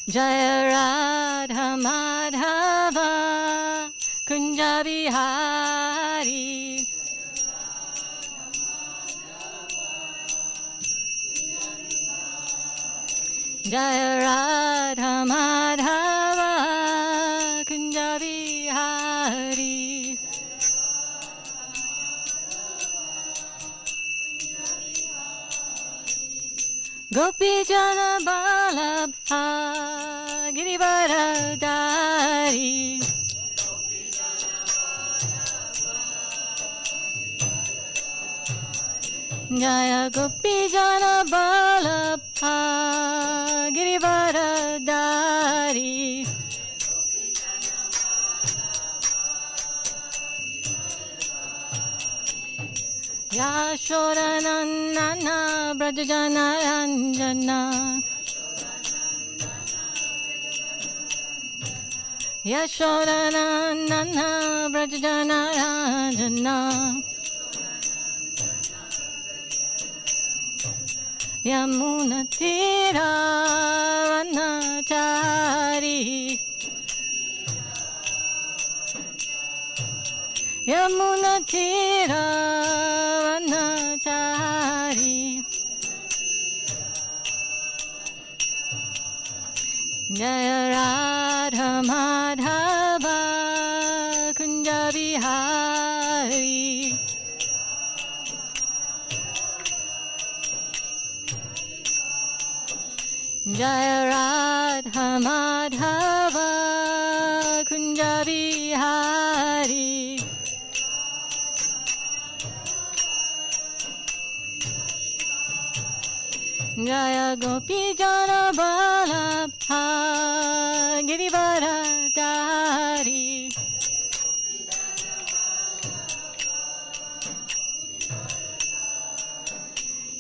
Jaya Radha Madhava Kunja Bihari. Jaya Radha Madhava Kunja Bihari. Gopi Jana Balabha Girivaradari. Jaya Gopi Jana Balabha Girivaradari. Yashodanandana Brajajana Ranjana. Yashodanandana Brajajana Ranjana. Yamuna Tira Vanachari. Yamuna Tira Vanachari. Jaya Radha Madhava Kunja Bihari. Jaya Radha Madhava Kunja Bihari. Jaya Gopi Jana Balabha Girivaradari.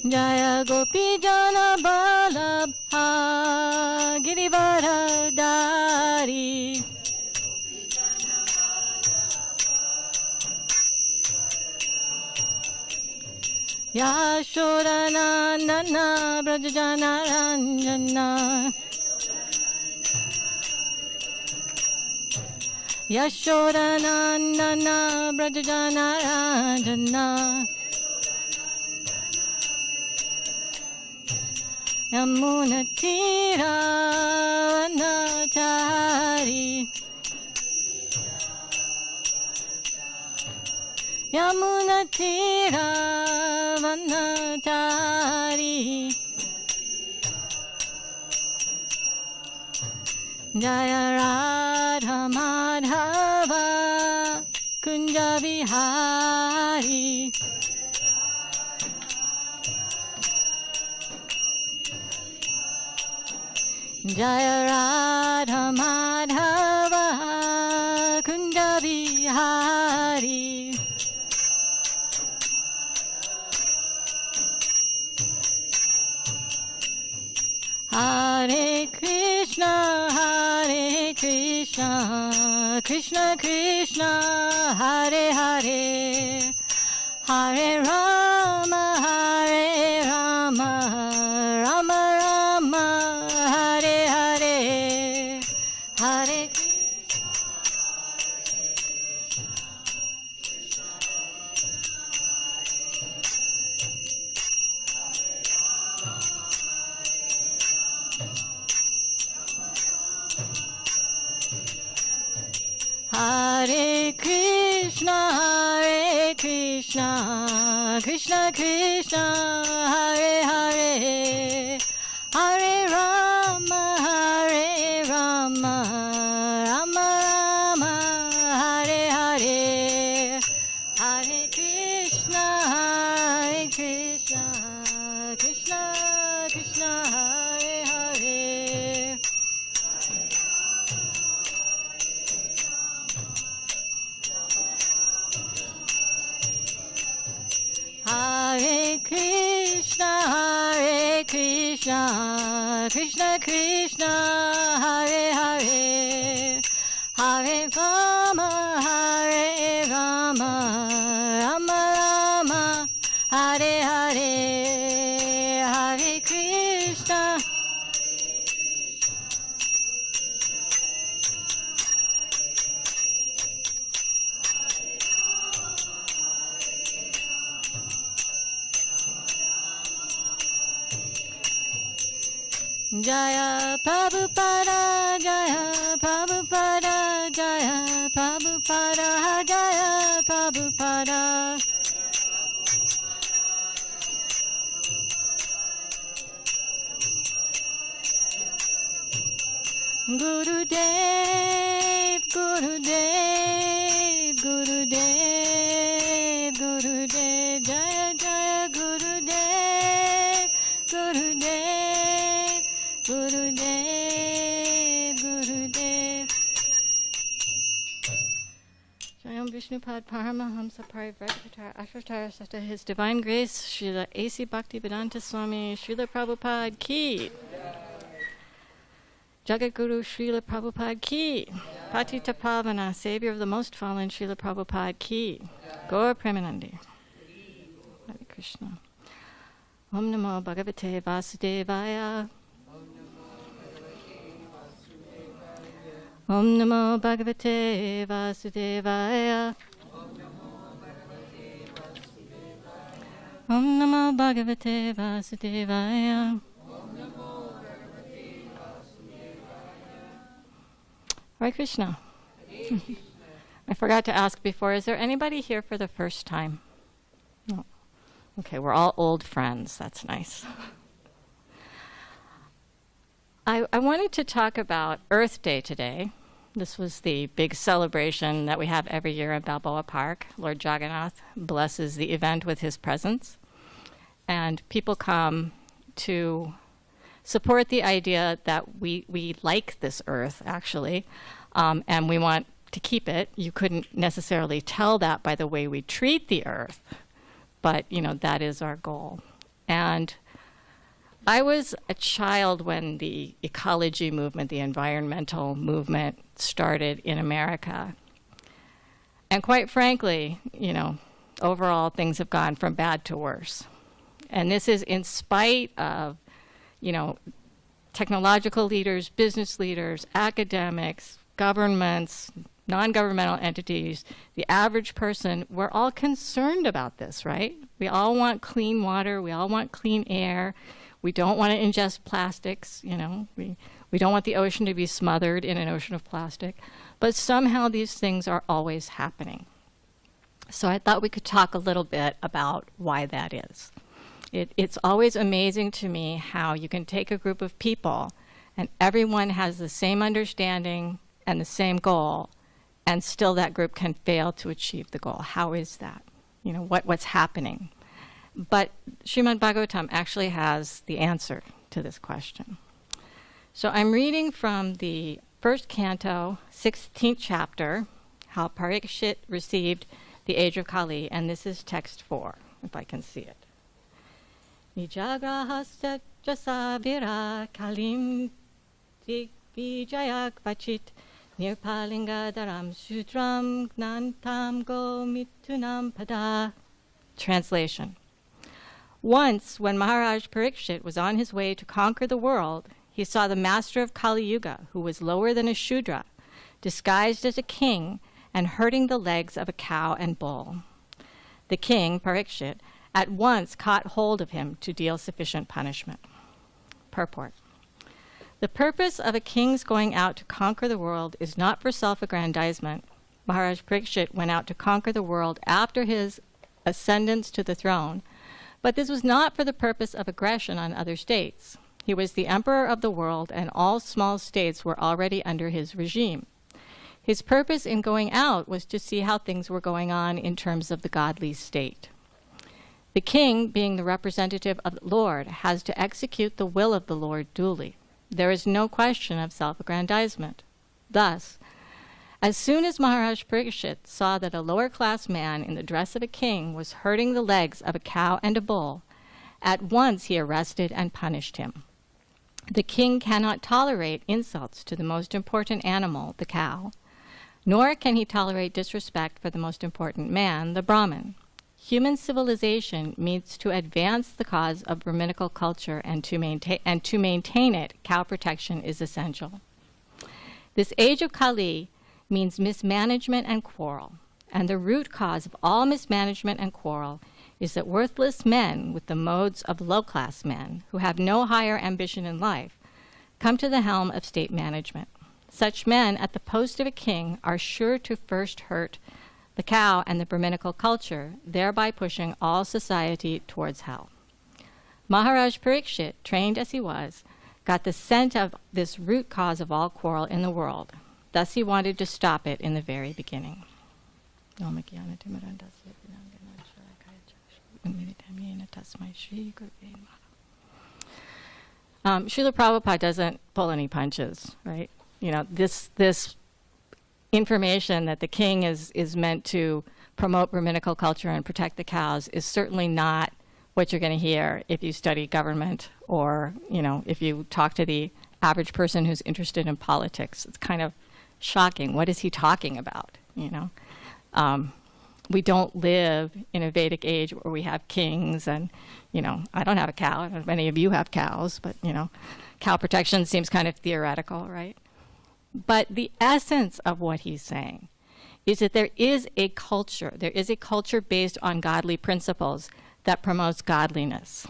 Jaya Gopi Jana Balabha Girivaradari. Yashodanandana Brajajana Ranjana. Yashodanandana Brajajana Ranjana. Yamuna Tira Vanachari. Yamuna Tira Vanachari. Jaya Radha Madhava Kunja Bihari. Jaya Radha Madhava Kunja Bihari. Hare Krishna, Krishna Krishna, Hare Hare, Hare Rama, Rama Rama, Hare Hare, Hare Krishna, Hare Krishna, Krishna Krishna, Hare Hare, Hare Rama, Rama Rama, Hare Hare, Hare Krishna, Krishna Krishna, Hare Hare. Hare Krishna, Krishna Krishna, Hare Hare, Hare Rama, Rama Rama, Hare Hare, Hare Krishna, Jaya Prabhupada, Jaya Prabhupada, Jaya Prabhupada, Jaya Prabhupada. Gurudev, Gurudev, Gurudev, Gurudev, Jaya Jaya Gurudev, Gurudev, Gurudev, Gurudev. Jayam Vishnupad Paramahamsa Parivrajatara Ashvatara Sata His Divine Grace Srila A.C. Bhaktivedanta Swami Srila Prabhupada Ki. Jagadguru Srila Prabhupada Ki. Patita Pavana, Savior of the Most Fallen Srila Prabhupada Ki. Gaur Premanandi. Hare Krishna. Om Namo Bhagavate Vasudevaya. Om Namo Bhagavate Vasudevaya. Om Namo Bhagavate Vasudevaya. Hare Krishna. I forgot to ask before, is there anybody here for the first time? No. Okay, we're all old friends. That's nice. I wanted to talk about Earth Day today. This was the big celebration that we have every year at Balboa Park. Lord Jagannath blesses the event with his presence. And people come to support the idea that we like this earth, actually, and we want to keep it. You couldn't necessarily tell that by the way we treat the earth, but, that is our goal. And I was a child when the ecology movement, the environmental movement, started in America. And quite frankly, overall things have gone from bad to worse. And this is in spite of technological leaders, business leaders, academics, governments, non-governmental entities, the average person. We're all concerned about this, right? We all want clean water. We all want clean air. We don't want to ingest plastics, We don't want the ocean to be smothered in an ocean of plastic. But somehow these things are always happening. So I thought we could talk a little bit about why that is. It's always amazing to me how you can take a group of people and everyone has the same understanding and the same goal, and still that group can fail to achieve the goal. How is that? What's happening? But Srimad Bhagavatam actually has the answer to this question. So I'm reading from the first canto, 16th chapter, how Parikshit received the age of Kali, and this is text 4, if I can see it. Nijagrahasya jasavira kalim digvijayak vachit nirpalingadaram sudram gnantam go mitunam pada. Translation. Once, when Maharaj Parikshit was on his way to conquer the world, he saw the master of Kali Yuga, who was lower than a Shudra, disguised as a king and hurting the legs of a cow and bull. The king, Parikshit, at once caught hold of him to deal sufficient punishment. Purport. The purpose of a king's going out to conquer the world is not for self-aggrandizement. Maharaj Parikshit went out to conquer the world after his ascendance to the throne, but this was not for the purpose of aggression on other states. He was the emperor of the world, and all small states were already under his regime. His purpose in going out was to see how things were going on in terms of the godly state. The king, being the representative of the Lord, has to execute the will of the Lord duly. There is no question of self-aggrandizement. Thus, as soon as Maharaj Parikshit saw that a lower-class man in the dress of a king was hurting the legs of a cow and a bull, at once he arrested and punished him. The king cannot tolerate insults to the most important animal, the cow, nor can he tolerate disrespect for the most important man, the Brahmin. Human civilization means to advance the cause of Brahminical culture, and to maintain it, cow protection is essential. This age of Kali means mismanagement and quarrel, and the root cause of all mismanagement and quarrel is that worthless men with the modes of low-class men, who have no higher ambition in life, come to the helm of state management. Such men at the post of a king are sure to first hurt the cow and the Brahminical culture, thereby pushing all society towards hell. Maharaj Parikshit, trained as he was, got the scent of this root cause of all quarrel in the world. Thus he wanted to stop it in the very beginning. Srila Prabhupada doesn't pull any punches, right? You know, this information that the king is meant to promote Brahminical culture and protect the cows is certainly not what you're going to hear if you study government or, you know, if you talk to the average person who's interested in politics. It's kind of shocking. What is he talking about, you know? We don't live in a Vedic age where we have kings and, you know, I don't have a cow. I don't know if many of you have cows, but, you know, cow protection seems kind of theoretical, right? But the essence of what he's saying is that there is a culture based on godly principles that promotes godliness.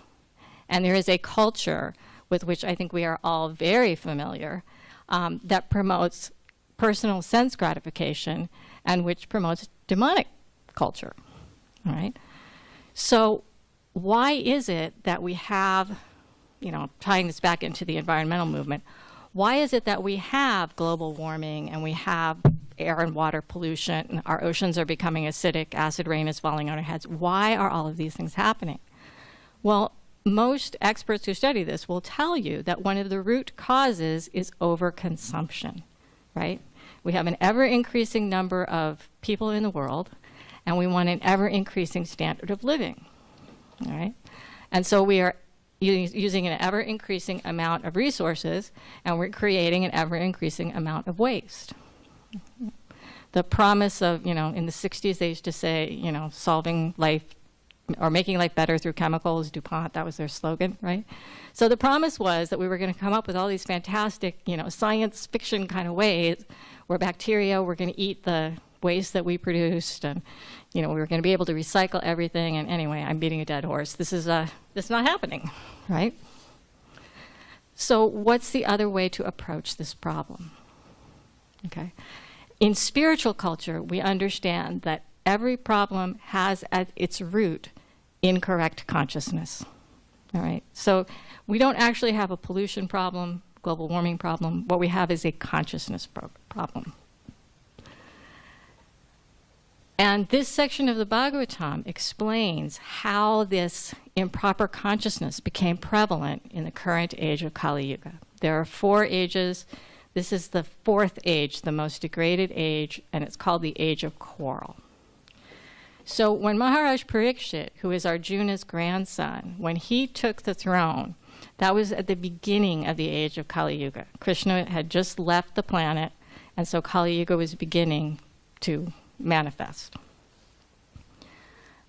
And there is a culture with which I think we are all very familiar that promotes personal sense gratification and which promotes demonic culture, all right? So why is it that we have, you know, tying this back into the environmental movement, why is it that we have global warming and we have air and water pollution, and our oceans are becoming acidic, acid rain is falling on our heads? Why are all of these things happening? Well, most experts who study this will tell you that one of the root causes is overconsumption, right? We have an ever-increasing number of people in the world, and we want an ever-increasing standard of living, all right? And so we are using an ever-increasing amount of resources, and we're creating an ever-increasing amount of waste. The promise of, you know, in the 60s they used to say, you know, solving life or making life better through chemicals, DuPont, that was their slogan, right? So the promise was that we were going to come up with all these fantastic, you know, science fiction kind of ways where bacteria were going to eat the waste that we produced, and, you know, we were going to be able to recycle everything. And anyway, I'm beating a dead horse. This is not happening, right? So what's the other way to approach this problem? Okay. In spiritual culture, we understand that every problem has at its root incorrect consciousness, all right? So we don't actually have a pollution problem, global warming problem. What we have is a consciousness problem. And this section of the Bhagavatam explains how this improper consciousness became prevalent in the current age of Kali Yuga. There are 4 ages. This is the 4th age, the most degraded age, and it's called the Age of Quarrel. So when Maharaj Parikshit, who is Arjuna's grandson, when he took the throne, that was at the beginning of the age of Kali Yuga. Krishna had just left the planet, and so Kali Yuga was beginning to manifest.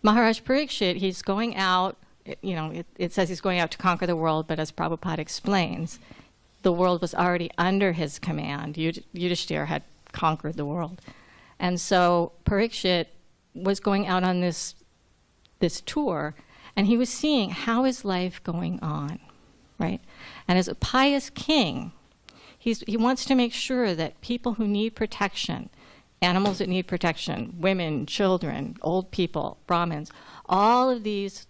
Maharaj Parikshit, he's going out, you know, it says he's going out to conquer the world, but as Prabhupada explains, the world was already under his command. Yudhishthira had conquered the world. And so Parikshit was going out on this tour, and he was seeing how is life going on, right? And as a pious king, he wants to make sure that people who need protection, animals that need protection, women, children, old people, Brahmins, all of these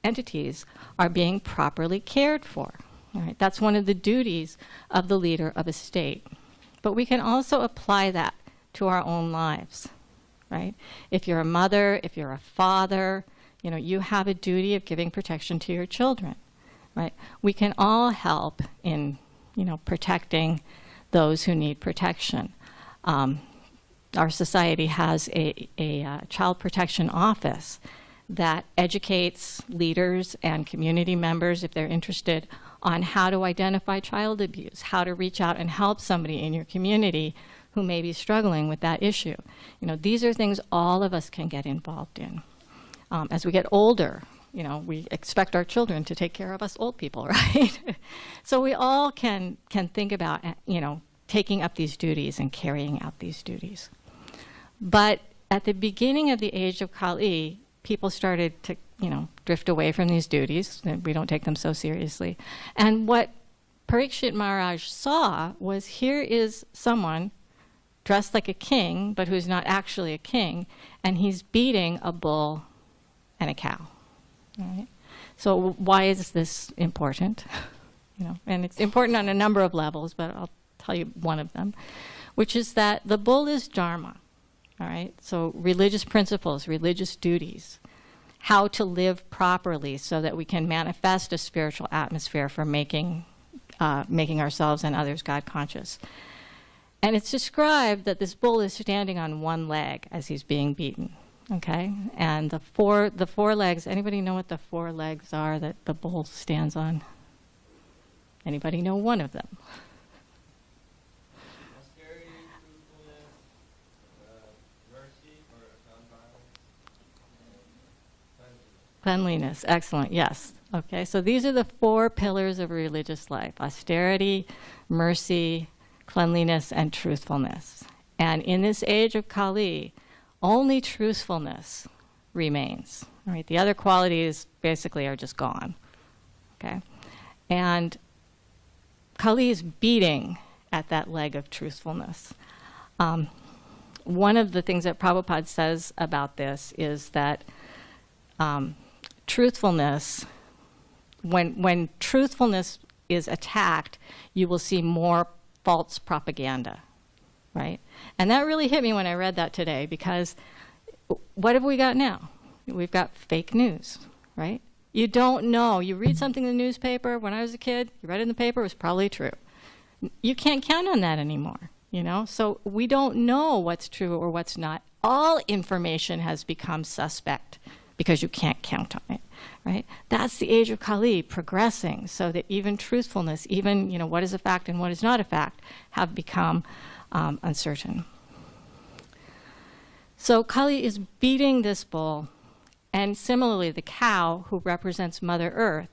entities are being properly cared for. All right, that's one of the duties of the leader of a state. But we can also apply that to our own lives, right? If you're a mother, if you're a father, you know, you have a duty of giving protection to your children, right? We can all help in, you know, protecting those who need protection. Our society has a child protection office that educates leaders and community members, if they're interested, on how to identify child abuse, how to reach out and help somebody in your community who may be struggling with that issue. You know, these are things all of us can get involved in. As we get older, you know, we expect our children to take care of us old people, right? So we all can think about, you know, taking up these duties and carrying out these duties. But at the beginning of the age of Kali, people started to, you know, drift away from these duties. We don't take them so seriously. And what Parikshit Maharaj saw was, here is someone dressed like a king, but who's not actually a king, and he's beating a bull and a cow. Right? So why is this important? And it's important on a number of levels, but I'll tell you one of them, which is that the bull is Dharma. All right? So religious principles, religious duties, how to live properly so that we can manifest a spiritual atmosphere for making ourselves and others God conscious. And it's described that this bull is standing on one leg as he's being beaten. Okay? And the four legs, anybody know what the four legs are that the bull stands on? Anybody know one of them? Austerity, truthfulness, mercy, or nonviolence, Cleanliness. Excellent. Yes. Okay. So these are the four pillars of religious life: austerity, mercy, cleanliness, and truthfulness. And in this age of Kali, only truthfulness remains. All right. The other qualities basically are just gone. Okay. And Kali is beating at that leg of truthfulness. One of the things that Prabhupada says about this is that truthfulness, when truthfulness is attacked, you will see more false propaganda, right? And that really hit me when I read that today, because what have we got now? We've got fake news, right? You don't know. You read something in the newspaper. When I was a kid, you read it in the paper, it was probably true. You can't count on that anymore, So we don't know what's true or what's not. All information has become suspect because you can't count on it, right? That's the age of Kali progressing, so that even truthfulness, even, what is a fact and what is not a fact, have become uncertain. So Kali is beating this bull. And similarly, the cow, who represents Mother Earth,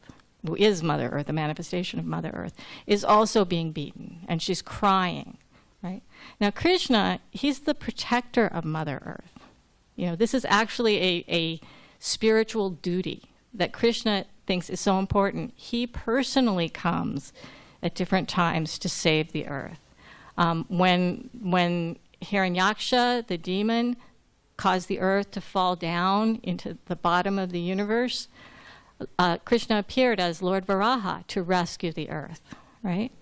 who is Mother Earth, the manifestation of Mother Earth, is also being beaten, and she's crying, right? Now, Krishna, he's the protector of Mother Earth. This is actually a spiritual duty that Krishna thinks is so important. He personally comes at different times to save the earth. When Hiranyaksha, the demon, caused the earth to fall down into the bottom of the universe, Krishna appeared as Lord Varaha to rescue the earth, right?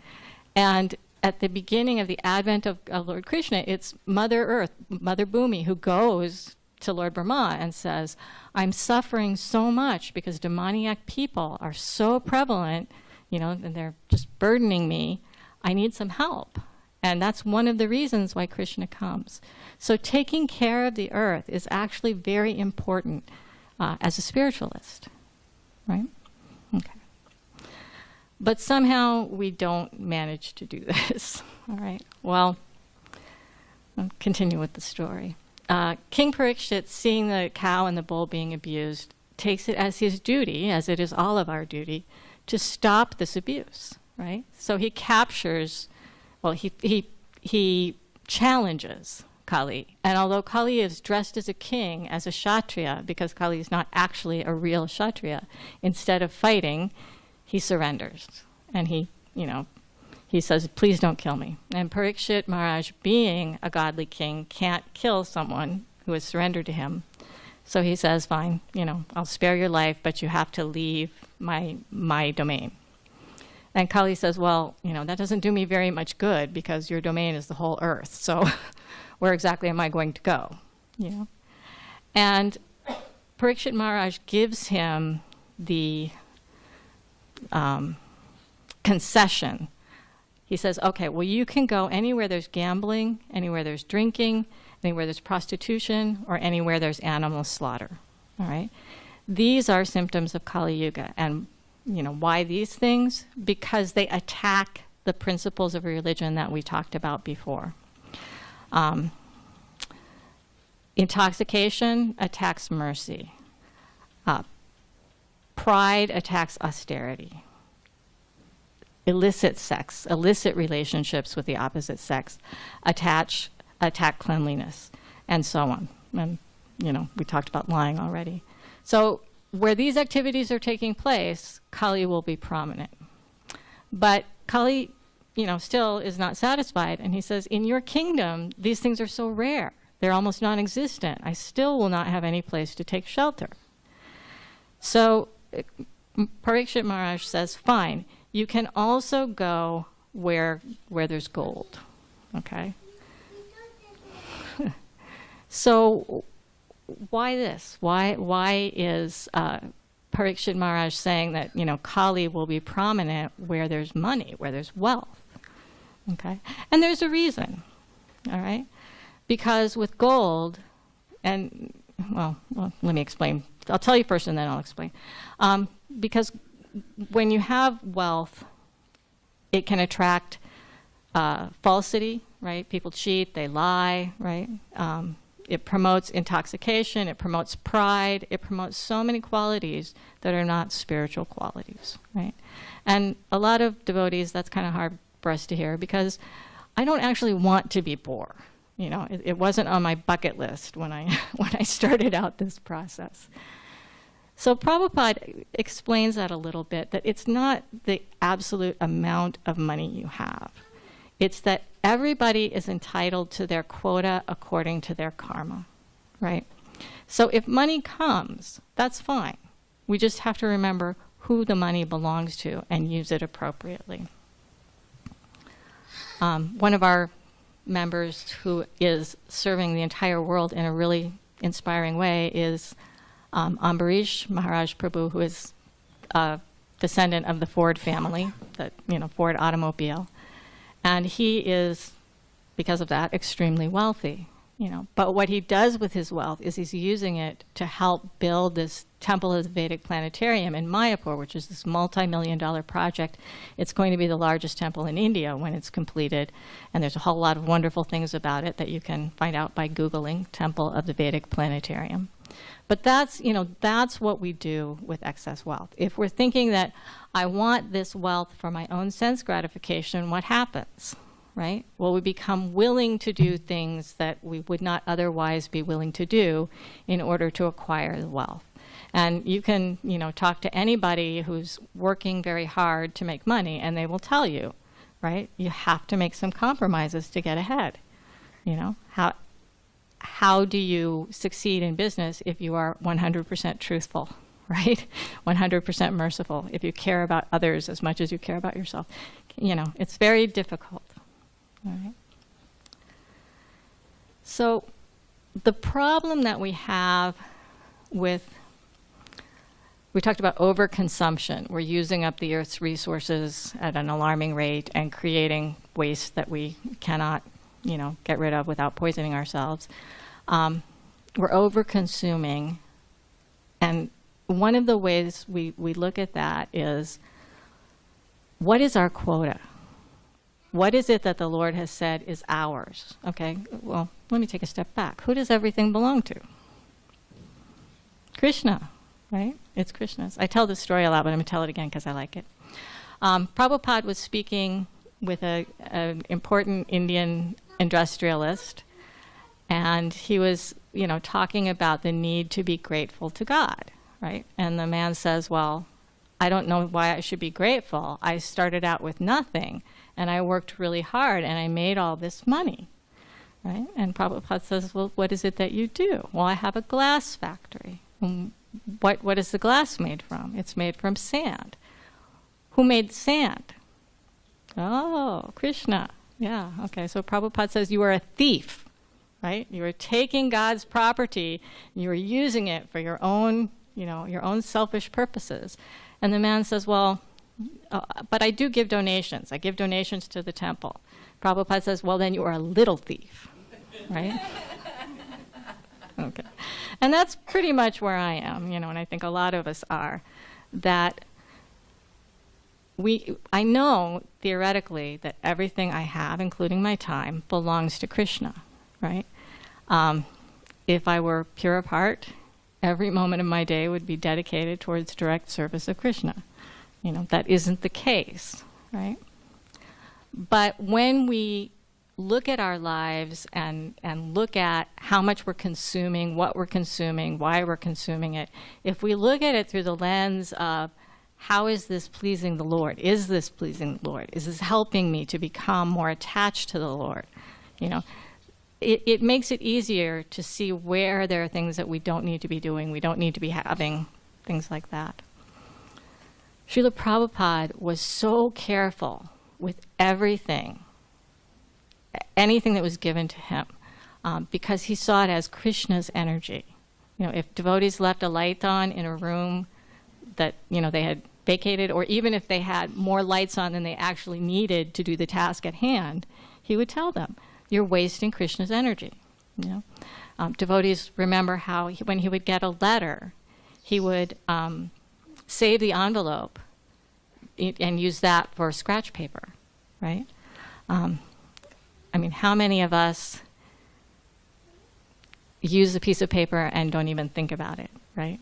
And at the beginning of the advent of Lord Krishna, it's Mother Earth, Mother Bhumi, who goes to Lord Brahma and says, I'm suffering so much because demoniac people are so prevalent, and they're just burdening me. I need some help. And that's one of the reasons why Krishna comes. So taking care of the earth is actually very important as a spiritualist, right? Okay. But somehow we don't manage to do this, all right? Well, I'll continue with the story. King Parikshit, seeing the cow and the bull being abused, takes it as his duty, as it is all of our duty, to stop this abuse, right? So he captures... Well, he challenges Kali. And although Kali is dressed as a king, as a Kshatriya, because Kali is not actually a real Kshatriya, instead of fighting, he surrenders. And he says, please don't kill me. And Parikshit Maharaj, being a godly king, can't kill someone who has surrendered to him. So he says, fine, I'll spare your life, but you have to leave my domain. And Kali says, well, that doesn't do me very much good because your domain is the whole earth. So where exactly am I going to go? And Parikshit Maharaj gives him the concession. He says, okay, well, you can go anywhere there's gambling, anywhere there's drinking, anywhere there's prostitution, or anywhere there's animal slaughter. All right? These are symptoms of Kali Yuga. And why these things? Because they attack the principles of religion that we talked about before. Intoxication attacks mercy. Pride attacks austerity. Illicit sex, illicit relationships with the opposite sex attack cleanliness, and so on. And, we talked about lying already. So where these activities are taking place, Kali will be prominent. But Kali, still is not satisfied. And he says, in your kingdom, these things are so rare. They're almost non-existent. I still will not have any place to take shelter. So Parikshit Maharaj says, fine, you can also go where there's gold. Okay? So why this? Why is Parikshit Maharaj saying that, Kali will be prominent where there's money, where there's wealth? Okay? And there's a reason, all right? Because with gold, and, well, let me explain. I'll tell you first and then I'll explain. Because when you have wealth, it can attract falsity, right? People cheat, they lie, right? It promotes intoxication, it promotes pride, it promotes so many qualities that are not spiritual qualities, right? And a lot of devotees, that's kind of hard for us to hear because I don't actually want to be poor. It wasn't on my bucket list when I started out this process. So Prabhupada explains that a little bit, that it's not the absolute amount of money you have. It's that everybody is entitled to their quota according to their karma, right? So if money comes, that's fine. We just have to remember who the money belongs to and use it appropriately. One of our members who is serving the entire world in a really inspiring way is Ambarish Maharaj Prabhu, who is a descendant of the Ford family, Ford automobile. And he is, because of that, extremely wealthy. But what he does with his wealth is he's using it to help build this Temple of the Vedic Planetarium in Mayapur, which is this multi-million-dollar project. It's going to be the largest temple in India when it's completed. And there's a whole lot of wonderful things about it that you can find out by Googling Temple of the Vedic Planetarium. But that's what we do with excess wealth. If we're thinking that I want this wealth for my own sense gratification, what happens? Right? Well, we become willing to do things that we would not otherwise be willing to do in order to acquire the wealth. And you can, talk to anybody who's working very hard to make money, and they will tell you, right? You have to make some compromises to get ahead. How do you succeed in business if you are 100% truthful, right? 100% merciful, if you care about others as much as you care about yourself? It's very difficult. All right. So the problem that we have we talked about overconsumption. We're using up the Earth's resources at an alarming rate and creating waste that we cannot, get rid of without poisoning ourselves. We're overconsuming. And one of the ways we look at that is, what is our quota? What is it that the Lord has said is ours? Okay, well, let me take a step back. Who does everything belong to? Krishna, right? It's Krishna's. I tell this story a lot, but I'm going to tell it again because I like it. Prabhupada was speaking with an important Indian industrialist, and he was, talking about the need to be grateful to God, right? And the man says, well, I don't know why I should be grateful. I started out with nothing, and I worked really hard, and I made all this money, right? And Prabhupada says, well, what is it that you do? Well, I have a glass factory. What is the glass made from? It's made from sand. Who made sand? Oh, Krishna. Yeah, okay. So Prabhupada says you are a thief, right? You are taking God's property, you are using it for your own, your own selfish purposes. And the man says, well, but I do give donations. I give donations to the temple. Prabhupada says, well, then you are a little thief, right? Okay. And that's pretty much where I am, and I think a lot of us are, that I know theoretically that everything I have, including my time, belongs to Krishna, right? If I were pure of heart, every moment of my day would be dedicated towards direct service of Krishna. That isn't the case, right? But when we look at our lives and look at how much we're consuming, what we're consuming, why we're consuming it, if we look at it through the lens of how is this pleasing the Lord? Is this pleasing the Lord? Is this helping me to become more attached to the Lord? You know, it makes it easier to see where there are things that we don't need to be doing, we don't need to be having, things like that. Srila Prabhupada was so careful with everything, anything that was given to him, because he saw it as Krishna's energy. You know, if devotees left a light on in a room that, you know, they had vacated, or even if they had more lights on than they actually needed to do the task at hand, he would tell them, you're wasting Krishna's energy. You know? Devotees remember how when he would get a letter, he would save the envelope and use that for scratch paper, right? I mean, how many of us use a piece of paper and don't even think about it, right?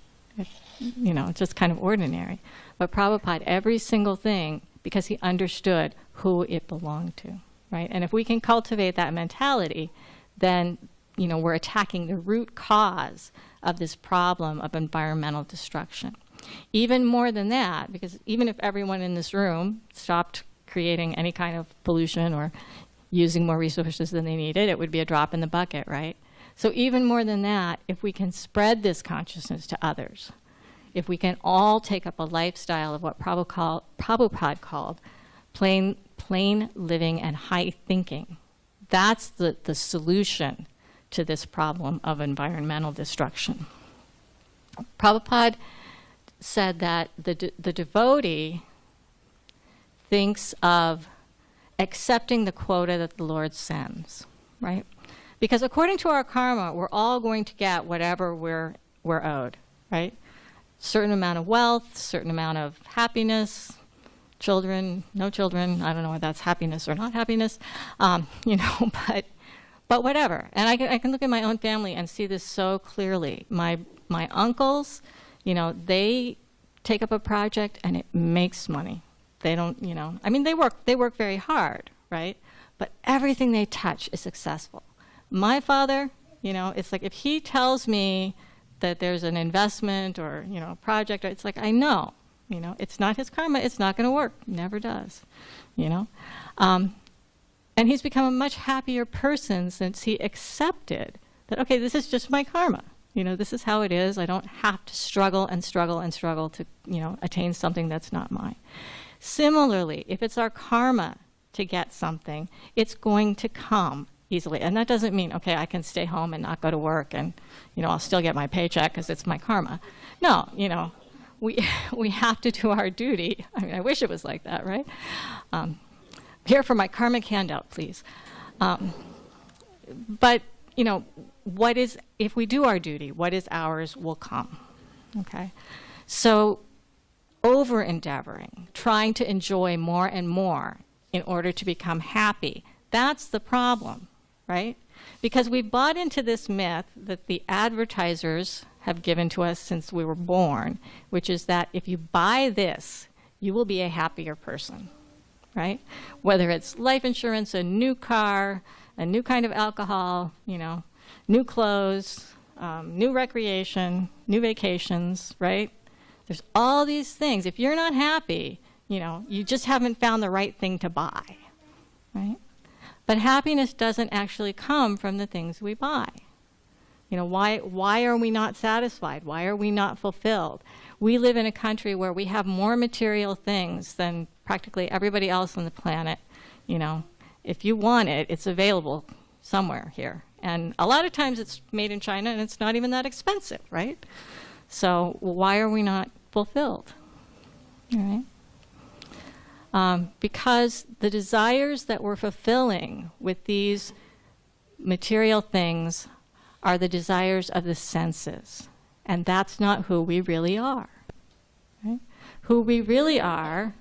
You know, it's just kind of ordinary. But Prabhupada, every single thing, because he understood who it belonged to, right? And if we can cultivate that mentality, then, you know, we're attacking the root cause of this problem of environmental destruction. Even more than that, because even if everyone in this room stopped creating any kind of pollution or using more resources than they needed, it would be a drop in the bucket, right? So even more than that, if we can spread this consciousness to others, if we can all take up a lifestyle of what Prabhupada called plain living and high thinking, that's the solution to this problem of environmental destruction. Prabhupada said that the devotee thinks of accepting the quota that the Lord sends, right? Because according to our karma, we're all going to get whatever we're owed, right? Certain amount of wealth, certain amount of happiness, children, no children. I don't know whether that's happiness or not happiness, you know. But whatever. And I can look at my own family and see this so clearly. My uncles, you know, they take up a project and it makes money. They don't, you know. I mean, they work very hard, right? But everything they touch is successful. My father, you know, it's like if he tells me that there's an investment or, you know, a project, it's like I know, you know, it's not his karma, it's not going to work, never does, you know. And he's become a much happier person since he accepted that, okay, this is just my karma, you know, this is how it is. I don't have to struggle and struggle and struggle to, you know, attain something that's not mine. Similarly, if it's our karma to get something, it's going to come easily. And that doesn't mean, okay, I can stay home and not go to work and, you know, I'll still get my paycheck because it's my karma. No, you know, we have to do our duty. I mean, I wish it was like that, right? Here for my karmic handout, please. But, you know, if we do our duty, what is ours will come, okay? So over-endeavoring, trying to enjoy more and more in order to become happy, that's the problem, right? Because we bought into this myth that the advertisers have given to us since we were born, which is that if you buy this, you will be a happier person, right? Whether it's life insurance, a new car, a new kind of alcohol, you know, new clothes, new recreation, new vacations, right? There's all these things. If you're not happy, you know, you just haven't found the right thing to buy, right? But happiness doesn't actually come from the things we buy. You know, why are we not satisfied? Why are we not fulfilled? We live in a country where we have more material things than practically everybody else on the planet. You know, if you want it, it's available somewhere here. And a lot of times it's made in China and it's not even that expensive, right? So why are we not fulfilled? All right? Because the desires that we're fulfilling with these material things are the desires of the senses. And that's not who we really are. Right? Who we really are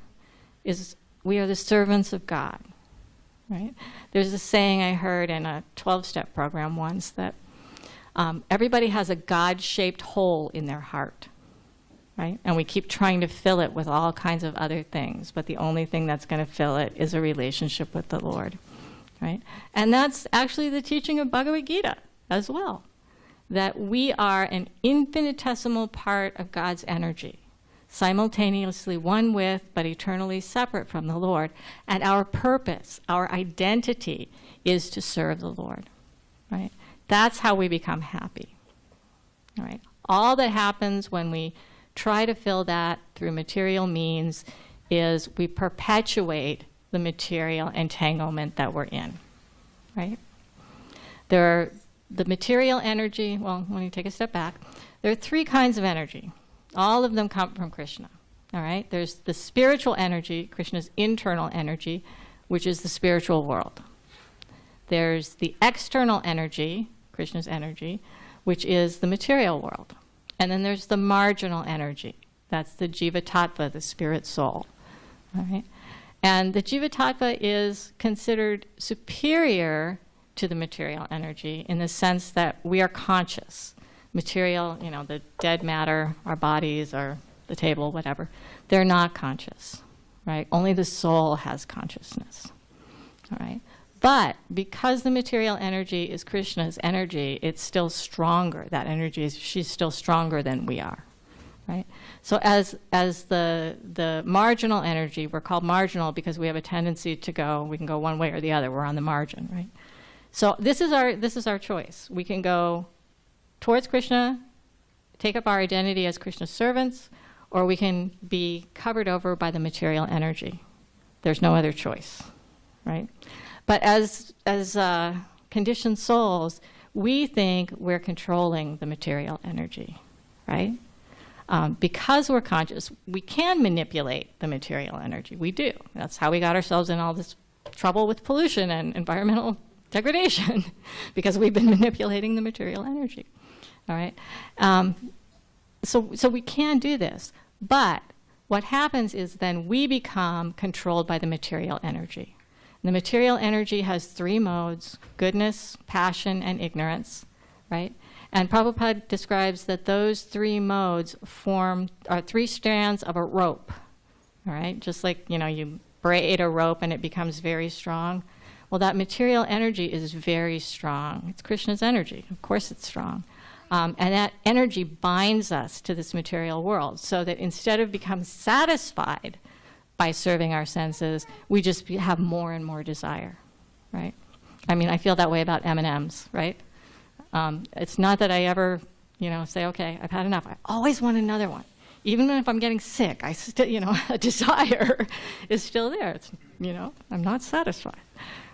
is we are the servants of God. Right? There's a saying I heard in a 12-step program once that everybody has a God-shaped hole in their heart. Right? And we keep trying to fill it with all kinds of other things, but the only thing that's going to fill it is a relationship with the Lord. Right? And that's actually the teaching of Bhagavad Gita as well, that we are an infinitesimal part of God's energy. simultaneously one with, but eternally separate from the Lord. And our purpose, our identity, is to serve the Lord, right? That's how we become happy, all right? All that happens when we try to fill that through material means is we perpetuate the material entanglement that we're in, right? The material energy, well, when you take a step back, there are three kinds of energy. All of them come from Krishna, all right? There's the spiritual energy, Krishna's internal energy, which is the spiritual world. There's the external energy, Krishna's energy, which is the material world. And then there's the marginal energy. That's the jiva tattva, the spirit soul, all right? And the jiva tattva is considered superior to the material energy in the sense that we are conscious. Material, the dead matter, our bodies, or the table, whatever, they're not conscious, right? Only the soul has consciousness, all right? But because the material energy is Krishna's energy, it's still stronger. That energy she's still stronger than we are, right? So as the marginal energy, we're called marginal because we have a tendency to we can go one way or the other. We're on the margin, right? So this is our choice. We can go towards Krishna, take up our identity as Krishna's servants, or we can be covered over by the material energy. There's no other choice, right? But as conditioned souls, we think we're controlling the material energy, right? Because we're conscious, we can manipulate the material energy. We do. That's how we got ourselves in all this trouble with pollution and environmental degradation, because we've been manipulating the material energy. All right, so we can do this, but what happens is then we become controlled by the material energy. And the material energy has three modes: goodness, passion, and ignorance, right? And Prabhupada describes that those three modes are three strands of a rope, all right? Just like, you braid a rope and it becomes very strong. Well, that material energy is very strong. It's Krishna's energy. Of course it's strong. And that energy binds us to this material world so that instead of becoming satisfied by serving our senses, we just have more and more desire, right? I mean, I feel that way about M&Ms, right? It's not that I ever, say, okay, I've had enough. I always want another one. Even if I'm getting sick, I still, a desire is still there. It's, I'm not satisfied.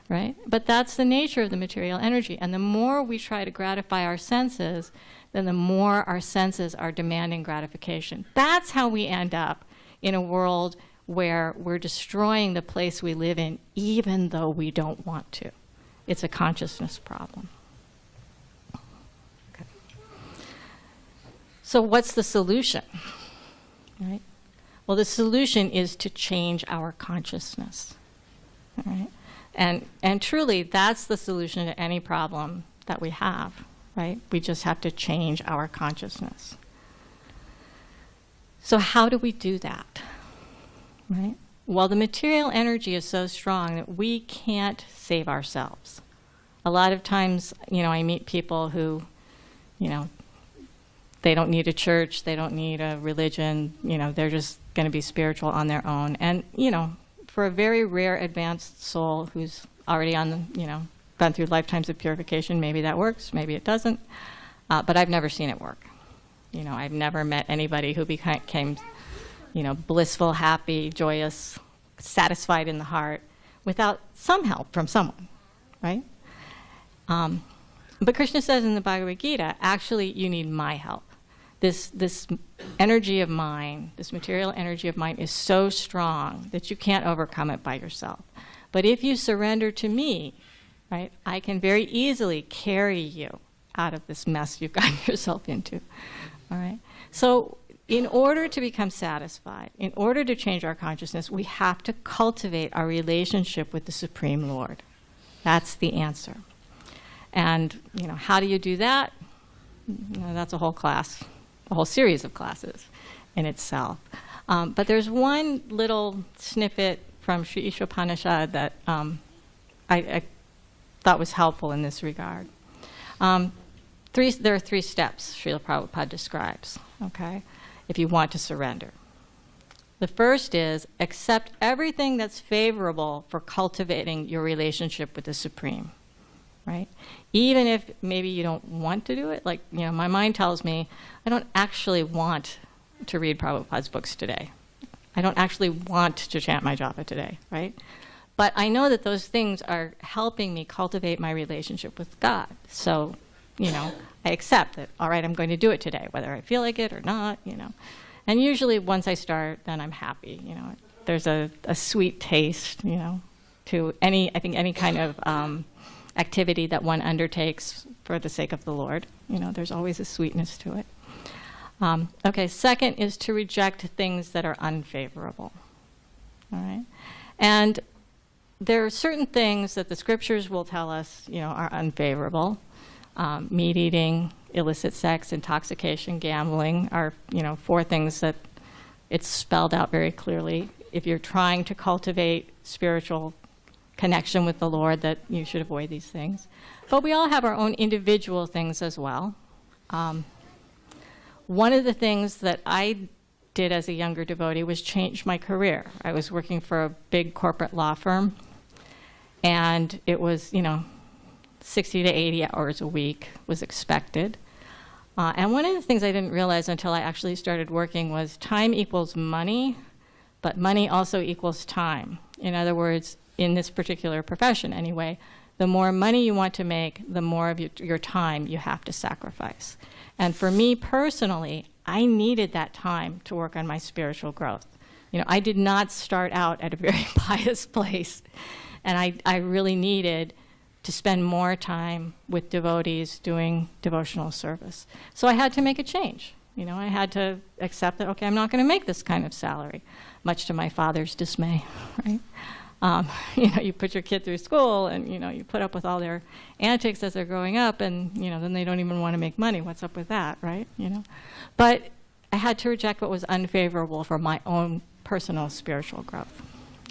Right? But that's the nature of the material energy. And the more we try to gratify our senses, then the more our senses are demanding gratification. That's how we end up in a world where we're destroying the place we live in, even though we don't want to. It's a consciousness problem. Okay. So what's the solution? Right? Well, the solution is to change our consciousness. All right? And truly, that's the solution to any problem that we have, right? We just have to change our consciousness. So how do we do that, right? Well, the material energy is so strong that we can't save ourselves. A lot of times, I meet people who, they don't need a church, they don't need a religion, they're just going to be spiritual on their own. And, for a very rare advanced soul who's already on the, gone through lifetimes of purification, maybe that works, maybe it doesn't. But I've never seen it work. I've never met anybody who became, blissful, happy, joyous, satisfied in the heart without some help from someone, right? But Krishna says in the Bhagavad Gita, actually, you need my help. This energy of mine, this material energy of mine is so strong that you can't overcome it by yourself. But if you surrender to me, right, I can very easily carry you out of this mess you've gotten yourself into, all right? So in order to become satisfied, in order to change our consciousness, we have to cultivate our relationship with the Supreme Lord. That's the answer. And, how do you do that? That's a whole class, a whole series of classes in itself. But there's one little snippet from Sri Ishopanishad that I thought was helpful in this regard. There are 3 steps Srila Prabhupada describes, okay, if you want to surrender. The first is accept everything that's favorable for cultivating your relationship with the Supreme, right? Even if maybe you don't want to do it, like, my mind tells me, I don't actually want to read Prabhupada's books today. I don't actually want to chant my japa today, right? But I know that those things are helping me cultivate my relationship with God. So, I accept that, all right, I'm going to do it today, whether I feel like it or not, And usually once I start, then I'm happy, There's a sweet taste, to any kind of activity that one undertakes for the sake of the Lord. There's always a sweetness to it. Okay, second is to reject things that are unfavorable. All right? And there are certain things that the scriptures will tell us, are unfavorable. Meat eating, illicit sex, intoxication, gambling are, 4 things that it's spelled out very clearly. If you're trying to cultivate spiritual connection with the Lord, that you should avoid these things. But we all have our own individual things as well. One of the things that I did as a younger devotee was change my career. I was working for a big corporate law firm, and it was, 60 to 80 hours a week was expected. And one of the things I didn't realize until I actually started working was time equals money, but money also equals time. In other words, in this particular profession anyway, the more money you want to make, the more of your time you have to sacrifice. And for me personally, I needed that time to work on my spiritual growth. I did not start out at a very pious place, and I really needed to spend more time with devotees doing devotional service. So I had to make a change. I had to accept that, okay, I'm not going to make this kind of salary, much to my father's dismay, right? You put your kid through school and, you put up with all their antics as they're growing up and, then they don't even want to make money. What's up with that, right? But I had to reject what was unfavorable for my own personal spiritual growth.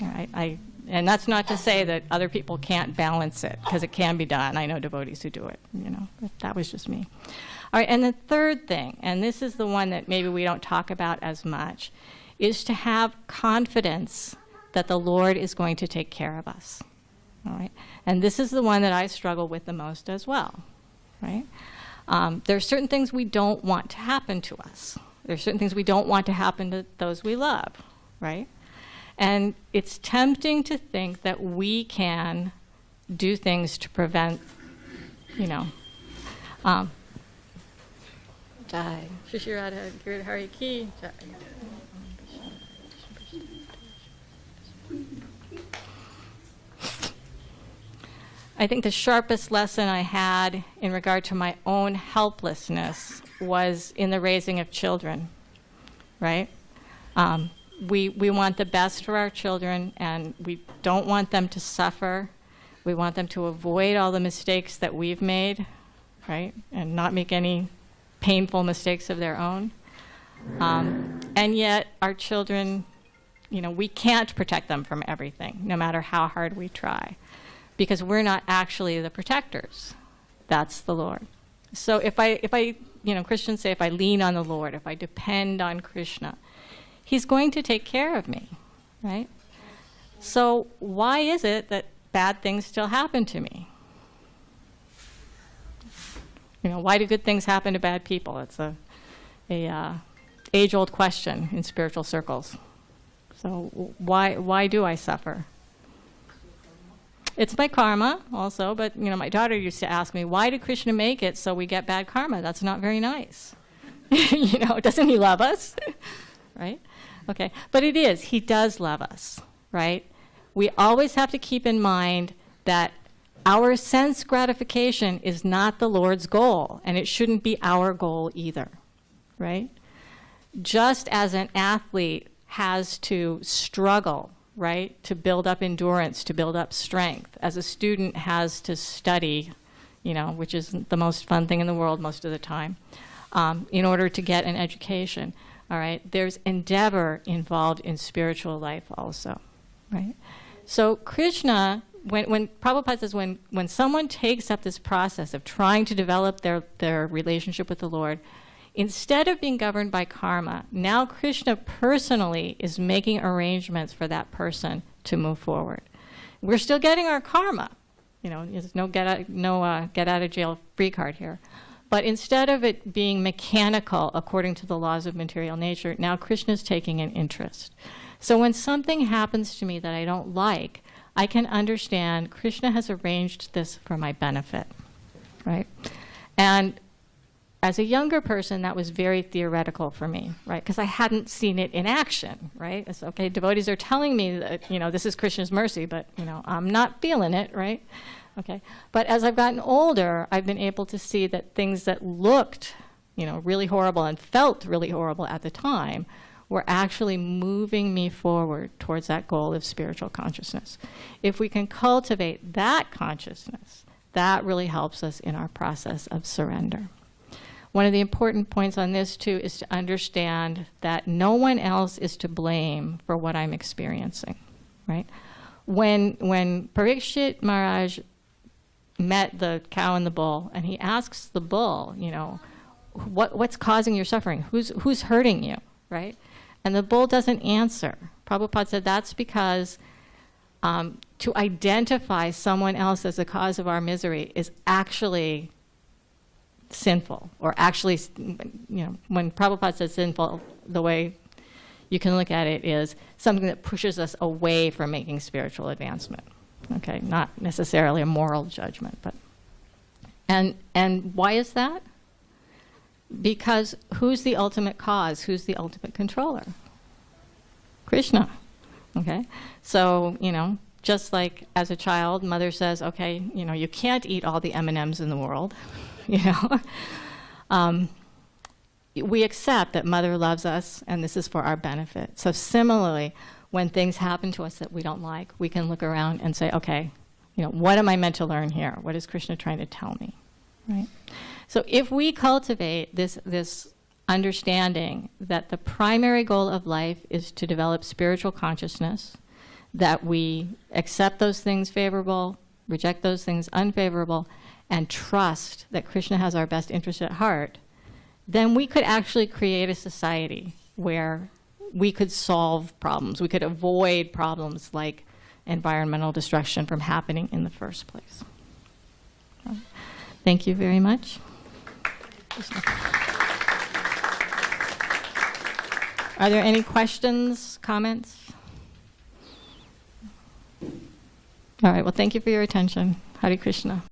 All right? And that's not to say that other people can't balance it, because it can be done. I know devotees who do it, but that was just me. All right, and the third thing, and this is the one that maybe we don't talk about as much, is to have confidence that the Lord is going to take care of us. All right, and this is the one that I struggle with the most as well. Right, there are certain things we don't want to happen to us. There are certain things we don't want to happen to those we love. Right, and it's tempting to think that we can do things to prevent, Jai. Shri Radha Giridhari Ki Jai. I think the sharpest lesson I had in regard to my own helplessness was in the raising of children, right? We want the best for our children, and we don't want them to suffer. We want them to avoid all the mistakes that we've made, right? And not make any painful mistakes of their own. And yet our children, we can't protect them from everything, no matter how hard we try, because we're not actually the protectors. That's the Lord. So if I Christians say, if I lean on the Lord, if I depend on Krishna, He's going to take care of me, right? So why is it that bad things still happen to me? Why do good things happen to bad people? It's a age-old question in spiritual circles. So why do I suffer? It's my karma also, but my daughter used to ask me, why did Krishna make it so we get bad karma? That's not very nice. Doesn't he love us? Right? Okay, but it is. He does love us, right? We always have to keep in mind that our sense gratification is not the Lord's goal, and it shouldn't be our goal either, right? Just as an athlete has to struggle, right, to build up endurance, to build up strength, as a student has to study, which is the most fun thing in the world most of the time, in order to get an education. All right, there's endeavor involved in spiritual life also, right? So Krishna, when Prabhupada says when someone takes up this process of trying to develop their relationship with the Lord, instead of being governed by karma, now Krishna personally is making arrangements for that person to move forward. We're still getting our karma. There's no get out of jail free card here. But instead of it being mechanical according to the laws of material nature, now Krishna is taking an interest. So when something happens to me that I don't like, I can understand Krishna has arranged this for my benefit, right? And as a younger person, that was very theoretical for me, right? Because I hadn't seen it in action, right? It's okay, devotees are telling me that, this is Krishna's mercy, but, I'm not feeling it, right? Okay. But as I've gotten older, I've been able to see that things that looked, really horrible and felt really horrible at the time were actually moving me forward towards that goal of spiritual consciousness. If we can cultivate that consciousness, that really helps us in our process of surrender. One of the important points on this, too, is to understand that no one else is to blame for what I'm experiencing, right? When Parikshit Maharaj met the cow and the bull, and he asks the bull, what's causing your suffering? Who's hurting you, right? And the bull doesn't answer. Prabhupada said that's because to identify someone else as the cause of our misery is actually sinful, or actually, when Prabhupada says sinful, the way you can look at it is something that pushes us away from making spiritual advancement. Okay, not necessarily a moral judgment, but and why is that? Because who's the ultimate cause? Who's the ultimate controller? Krishna. Okay, so just like as a child, mother says, okay, you can't eat all the M&Ms in the world. We accept that mother loves us and this is for our benefit. So similarly, when things happen to us that we don't like, we can look around and say, okay, what am I meant to learn here? What is Krishna trying to tell me, right? So if we cultivate this understanding that the primary goal of life is to develop spiritual consciousness, that we accept those things favorable, reject those things unfavorable, and trust that Krishna has our best interest at heart, then we could actually create a society where we could solve problems. We could avoid problems like environmental destruction from happening in the first place. Thank you very much. Are there any questions, comments? All right, well, thank you for your attention. Hare Krishna.